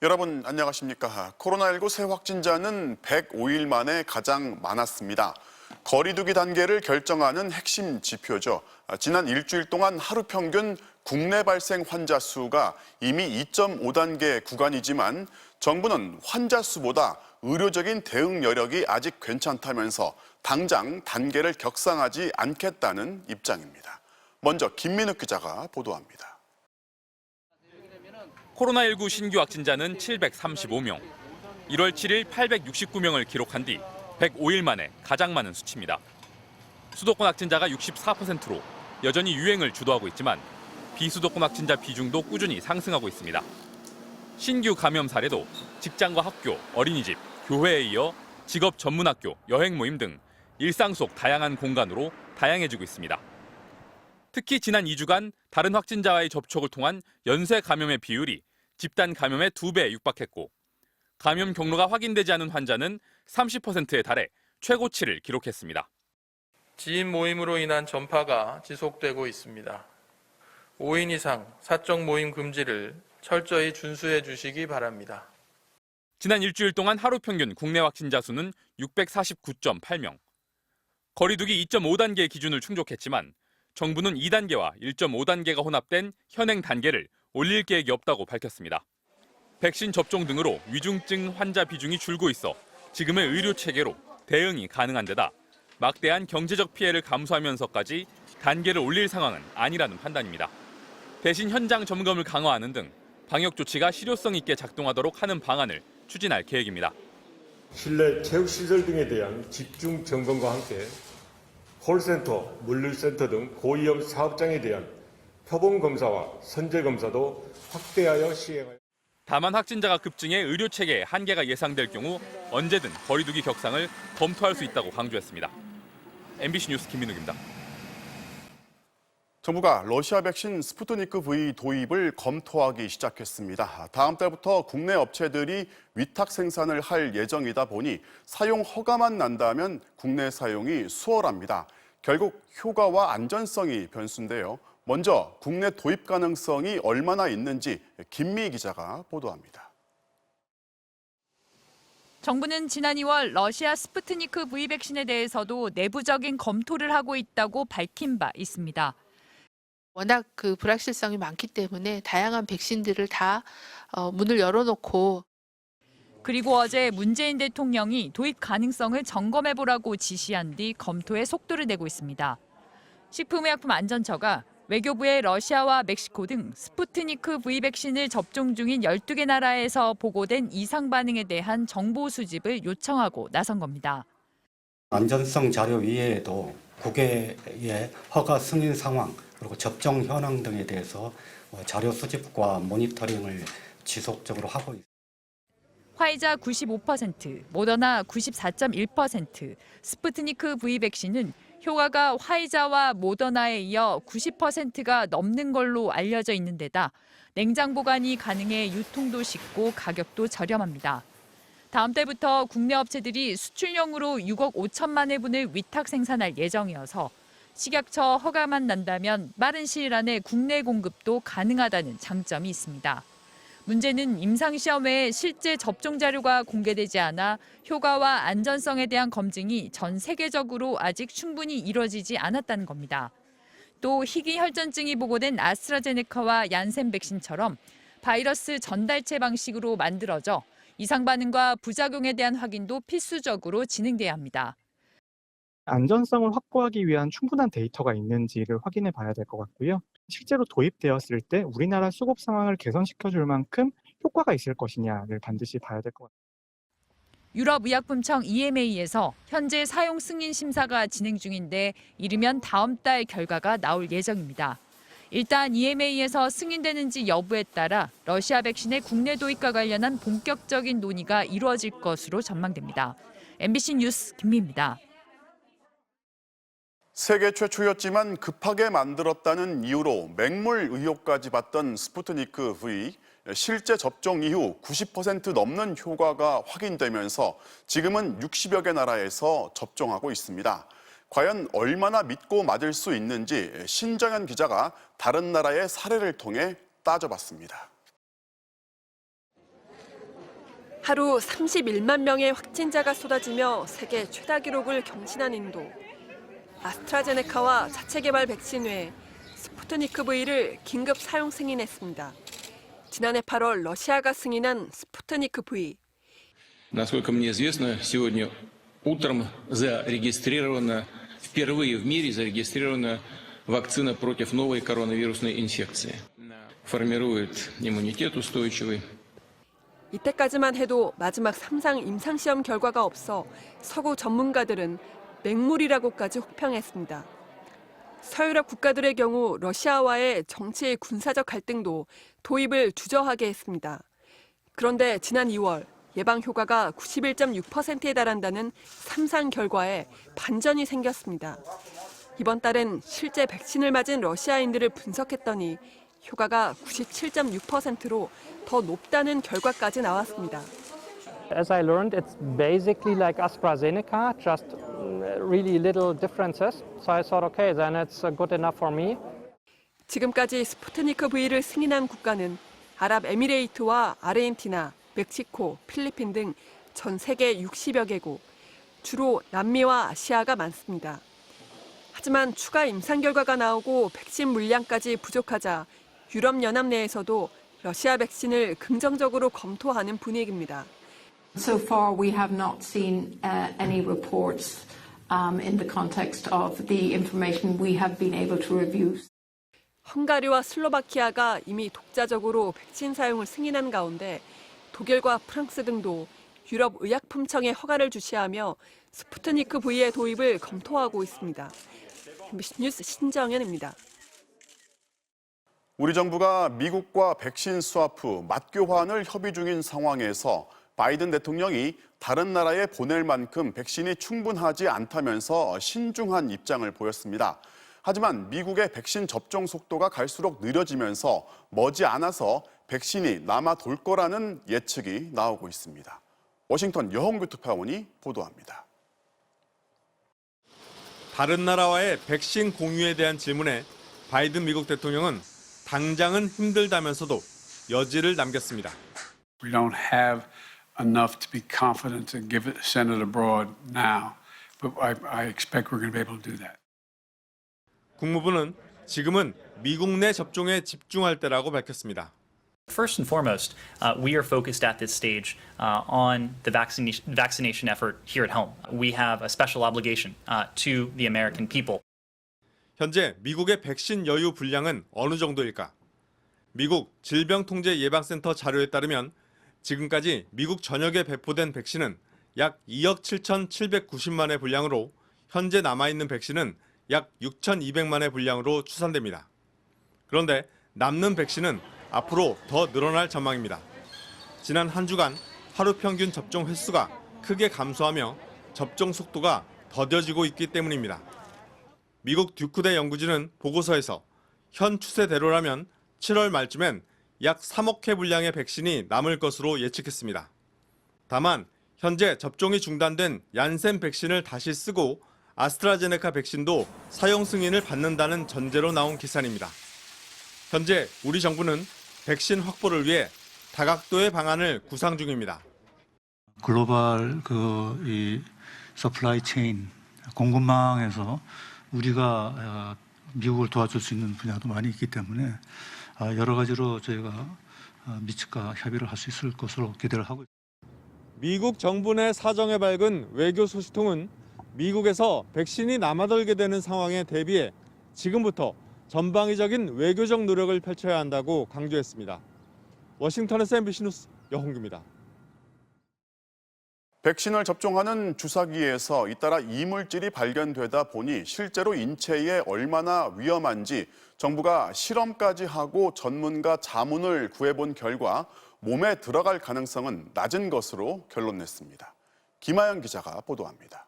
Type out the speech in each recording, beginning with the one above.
여러분 안녕하십니까? 코로나19 새 확진자는 105일 만에 가장 많았습니다. 거리 두기 단계를 결정하는 핵심 지표죠. 지난 일주일 동안 하루 평균 국내 발생 환자 수가 이미 2.5단계 구간이지만 정부는 환자 수보다 의료적인 대응 여력이 아직 괜찮다면서 당장 단계를 격상하지 않겠다는 입장입니다. 먼저 김민욱 기자가 보도합니다. 코로나19 신규 확진자는 735명, 1월 7일 869명을 기록한 뒤 105일 만에 가장 많은 수치입니다. 수도권 확진자가 64%로 여전히 유행을 주도하고 있지만 비수도권 확진자 비중도 꾸준히 상승하고 있습니다. 신규 감염 사례도 직장과 학교, 어린이집, 교회에 이어 직업 전문학교, 여행 모임 등 일상 속 다양한 공간으로 다양해지고 있습니다. 특히 지난 2주간 다른 확진자와의 접촉을 통한 연쇄 감염의 비율이 집단 감염의 2배 육박했고 감염 경로가 확인되지 않은 환자는 30%에 달해 최고치를 기록했습니다. 지인 모임으로 인한 전파가 지속되고 있습니다. 5인 이상 사적 모임 금지를 철저히 준수해 주시기 바랍니다. 지난 일주일 동안 하루 평균 국내 확진자 수는 649.8명. 거리두기 2.5단계 기준을 충족했지만 정부는 2단계와 1.5단계가 혼합된 현행 단계를 올릴 계획이 없다고 밝혔습니다. 백신 접종 등으로 위중증 환자 비중이 줄고 있어 지금의 의료 체계로 대응이 가능한 데다 막대한 경제적 피해를 감수하면서까지 단계를 올릴 상황은 아니라는 판단입니다. 대신 현장 점검을 강화하는 등 방역 조치가 실효성 있게 작동하도록 하는 방안을 추진할 계획입니다. 실내 체육시설 등에 대한 집중 점검과 함께 콜센터, 물류센터 등 고위험 사업장에 대한 표본검사와 선제검사도 확대하여 시행하여 다만 확진자가 급증해 의료체계에 한계가 예상될 경우 언제든 거리두기 격상을 검토할 수 있다고 강조했습니다. MBC 뉴스 김민욱입니다. 정부가 러시아 백신 스푸트니크 V 도입을 검토하기 시작했습니다. 다음 달부터 국내 업체들이 위탁 생산을 할 예정이다 보니 사용 허가만 난다면 국내 사용이 수월합니다. 결국 효과와 안전성이 변수인데요. 먼저 국내 도입 가능성이 얼마나 있는지 김미 기자가 보도합니다. 정부는 지난 2월 러시아 스푸트니크 V 백신에 대해서도 내부적인 검토를 하고 있다고 밝힌 바 있습니다. 워낙 불확실성이 많기 때문에 다양한 백신들을 다 문을 열어놓고 그리고 어제 문재인 대통령이 도입 가능성을 점검해보라고 지시한 뒤 검토에 속도를 내고 있습니다. 식품의약품안전처가 외교부에 러시아와 멕시코 등 스푸트니크 V 백신을 접종 중인 12개 나라에서 보고된 이상 반응에 대한 정보 수집을 요청하고 나선 겁니다. 안전성 자료 이외에도 국외의 허가 승인 상황 그리고 접종 현황 등에 대해서 자료 수집과 모니터링을 지속적으로 하고 있습니다. 화이자 95%, 모더나 94.1%, 스푸트니크 V 백신은 효과가 화이자와 모더나에 이어 90%가 넘는 걸로 알려져 있는 데다 냉장 보관이 가능해 유통도 쉽고 가격도 저렴합니다. 다음 달부터 국내 업체들이 수출용으로 6억 5천만 회분을 위탁 생산할 예정이어서 식약처 허가만 난다면 빠른 시일 안에 국내 공급도 가능하다는 장점이 있습니다. 문제는 임상시험 외에 실제 접종 자료가 공개되지 않아 효과와 안전성에 대한 검증이 전 세계적으로 아직 충분히 이뤄지지 않았다는 겁니다. 또 희귀혈전증이 보고된 아스트라제네카와 얀센 백신처럼 바이러스 전달체 방식으로 만들어져 이상 반응과 부작용에 대한 확인도 필수적으로 진행돼야 합니다. 안전성을 확보하기 위한 충분한 데이터가 있는지를 확인해 봐야 될 것 같고요. 실제로 도입되었을 때 우리나라 수급 상황을 개선시켜 줄 만큼 효과가 있을 것이냐를 반드시 봐야 될 것 같습니다. 유럽의약품청 EMA에서 현재 사용 승인 심사가 진행 중인데 이르면 다음 달 결과가 나올 예정입니다. 일단 EMA에서 승인되는지 여부에 따라 러시아 백신의 국내 도입과 관련한 본격적인 논의가 이루어질 것으로 전망됩니다. MBC 뉴스 김미입니다. 세계 최초였지만 급하게 만들었다는 이유로 맹물 의혹까지 받던 스푸트니크 V. 실제 접종 이후 90% 넘는 효과가 확인되면서 지금은 60여 개 나라에서 접종하고 있습니다. 과연 얼마나 믿고 맞을 수 있는지 신정현 기자가 다른 나라의 사례를 통해 따져봤습니다. 하루 31만 명의 확진자가 쏟아지며 세계 최다 기록을 경신한 인도. 아스트라제네카와 자체 개발 백신 외에 스푸트니크 V를 긴급 사용 승인했습니다. 지난해 8월 러시아가 승인한 스푸트니크 V. Насколько мне известно, сегодня утром впервые в мире зарегистрирована вакцина против новой коронавирусной инфекции. Формирует иммунитет устойчивый. 이때까지만 해도 마지막 3상 임상시험 결과가 없어 서구 전문가들은 맹물이라고까지 혹평했습니다. 서유럽 국가들의 경우 러시아와의 정치 군사적 갈등도 도입을 주저하게 했습니다. 그런데 지난 2월 예방 효과가 91.6%에 달한다는 3상 결과에 반전이 생겼습니다. 이번 달엔 실제 백신을 맞은 러시아인들을 분석했더니 효과가 97.6%로 더 높다는 결과까지 나왔습니다. As I learned, it's basically like AstraZeneca, just really little differences. So I thought, okay, then it's good enough for me. 지금까지 스푸트니크 V를 승인한 국가는 아랍에미레이트와 아르헨티나, 멕시코, 필리핀 등 전 세계 60여 개국, 주로 남미와 아시아가 많습니다. 하지만 추가 임상 결과가 나오고 백신 물량까지 부족하자 유럽연합 내에서도 러시아 백신을 긍정적으로 검토하는 분위기입니다. So far, we have not seen any reports in the context of the information we have been able to review. 헝가리와 슬로바키아가 이미 독자적으로 백신 사용을 승인한 가운데 독일과 프랑스 등도 유럽 의약품청에 허가를 주시하며 스푸트니크 V의 도입을 검토하고 있습니다. MBC 뉴스 신정현입니다. 우리 정부가 미국과 백신 스와프, 맞교환을 협의 중인 상황에서 바이든 대통령이 다른 나라에 보낼 만큼 백신이 충분하지 않다면서 신중한 입장을 보였습니다. 하지만 미국의 백신 접종 속도가 갈수록 느려지면서 머지않아서 백신이 남아 돌 거라는 예측이 나오고 있습니다. 워싱턴 여홍규 특파원이 보도합니다. 다른 나라와의 백신 공유에 대한 질문에 바이든 미국 대통령은 당장은 힘들다면서도 여지를 남겼습니다. We don't have enough to be confident to give it send it abroad now, but I expect we're going to be able to do that. 국무부는 지금은 미국 내 접종에 집중할 때라고 밝혔습니다. First and foremost, we are focused at this stage on the vaccination effort here at home. We have a special obligation to the American people. 현재 미국의 백신 여유 분량은 어느 정도일까? 미국 질병통제예방센터 자료에 따르면 지금까지 미국 전역에 배포된 백신은 약 2억 7,790만의 분량으로 현재 남아있는 백신은 약 6,200만의 분량으로 추산됩니다. 그런데 남는 백신은 앞으로 더 늘어날 전망입니다. 지난 한 주간 하루 평균 접종 횟수가 크게 감소하며 접종 속도가 더뎌지고 있기 때문입니다. 미국 듀크대 연구진은 보고서에서 현 추세대로라면 7월 말쯤엔 약 3억 회 분량의 백신이 남을 것으로 예측했습니다. 다만 현재 접종이 중단된 얀센 백신을 다시 쓰고 아스트라제네카 백신도 사용 승인을 받는다는 전제로 나온 계산입니다. 현재 우리 정부는 백신 확보를 위해 다각도의 방안을 구상 중입니다. 글로벌 이 서플라이 체인 공급망에서 우리가 미국을 도와줄 수 있는 분야도 많이 있기 때문에 여러 가지로 저희가 미측과 협의를 할 수 있을 것으로 기대를 하고 있습니다. 미국 정부 내 사정에 밝은 외교 소식통은 미국에서 백신이 남아돌게 되는 상황에 대비해 지금부터 전방위적인 외교적 노력을 펼쳐야 한다고 강조했습니다. 워싱턴에서 MBC 뉴스 여홍규입니다. 백신을 접종하는 주사기에서 잇따라 이물질이 발견되다 보니 실제로 인체에 얼마나 위험한지 정부가 실험까지 하고 전문가 자문을 구해본 결과 몸에 들어갈 가능성은 낮은 것으로 결론냈습니다. 김아연 기자가 보도합니다.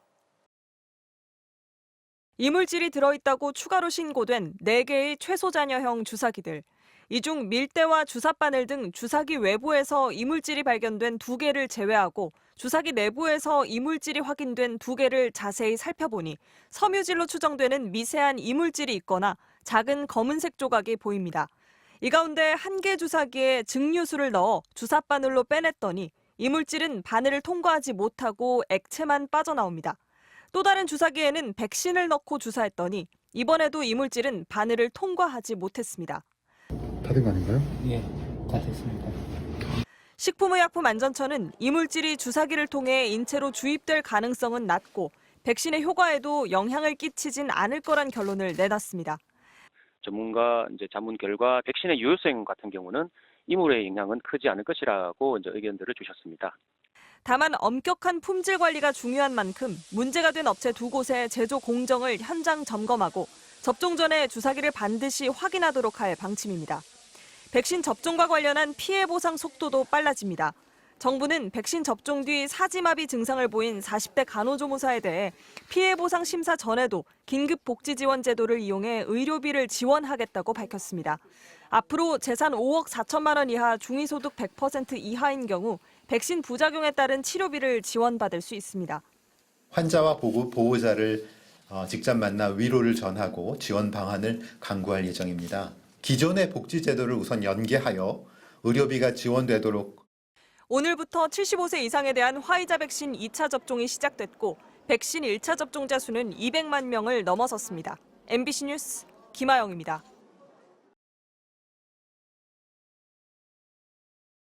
이물질이 들어있다고 추가로 신고된 4개의 최소잔여형 주사기들. 이 중 밀대와 주사바늘 등 주사기 외부에서 이물질이 발견된 2개를 제외하고 주사기 내부에서 이물질이 확인된 2개를 자세히 살펴보니 섬유질로 추정되는 미세한 이물질이 있거나 작은 검은색 조각이 보입니다. 이 가운데 1개 주사기에 증류수를 넣어 주사바늘로 빼냈더니 이물질은 바늘을 통과하지 못하고 액체만 빠져나옵니다. 또 다른 주사기에는 백신을 넣고 주사했더니 이번에도 이물질은 바늘을 통과하지 못했습니다. 다 된 거 아닌가요? 예, 다 됐습니다. 식품의약품안전처는 이물질이 주사기를 통해 인체로 주입될 가능성은 낮고 백신의 효과에도 영향을 끼치진 않을 거란 결론을 내놨습니다. 전문가 자문 결과 백신의 유효성 같은 경우는 이물의 영향은 크지 않을 것이라고 의견들을 주셨습니다. 다만 엄격한 품질 관리가 중요한 만큼 문제가 된 업체 2곳의 제조 공정을 현장 점검하고 접종 전에 주사기를 반드시 확인하도록 할 방침입니다. 백신 접종과 관련한 피해 보상 속도도 빨라집니다. 정부는 백신 접종 뒤 사지마비 증상을 보인 40대 간호조무사에 대해 피해 보상 심사 전에도 긴급 복지 지원 제도를 이용해 의료비를 지원하겠다고 밝혔습니다. 앞으로 재산 5억 4천만 원 이하 중위소득 100% 이하인 경우 백신 부작용에 따른 치료비를 지원받을 수 있습니다. 환자와 보호자를 직접 만나 위로를 전하고 지원 방안을 강구할 예정입니다. 기존의 복지 제도를 우선 연계하여 의료비가 지원되도록. 오늘부터 75세 이상에 대한 화이자 백신 2차 접종이 시작됐고 백신 1차 접종자 수는 200만 명을 넘어섰습니다. MBC 뉴스 김아영입니다.